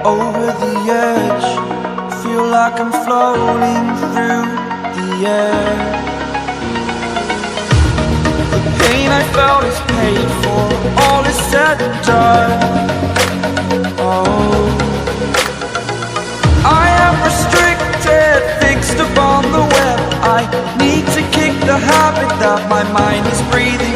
over the edge. Feel like I'm floating through the air. The pain I felt is paid for, all is said and done. Oh, I am restricted, fixed upon the web. I need to kick the habit that my mind is breathing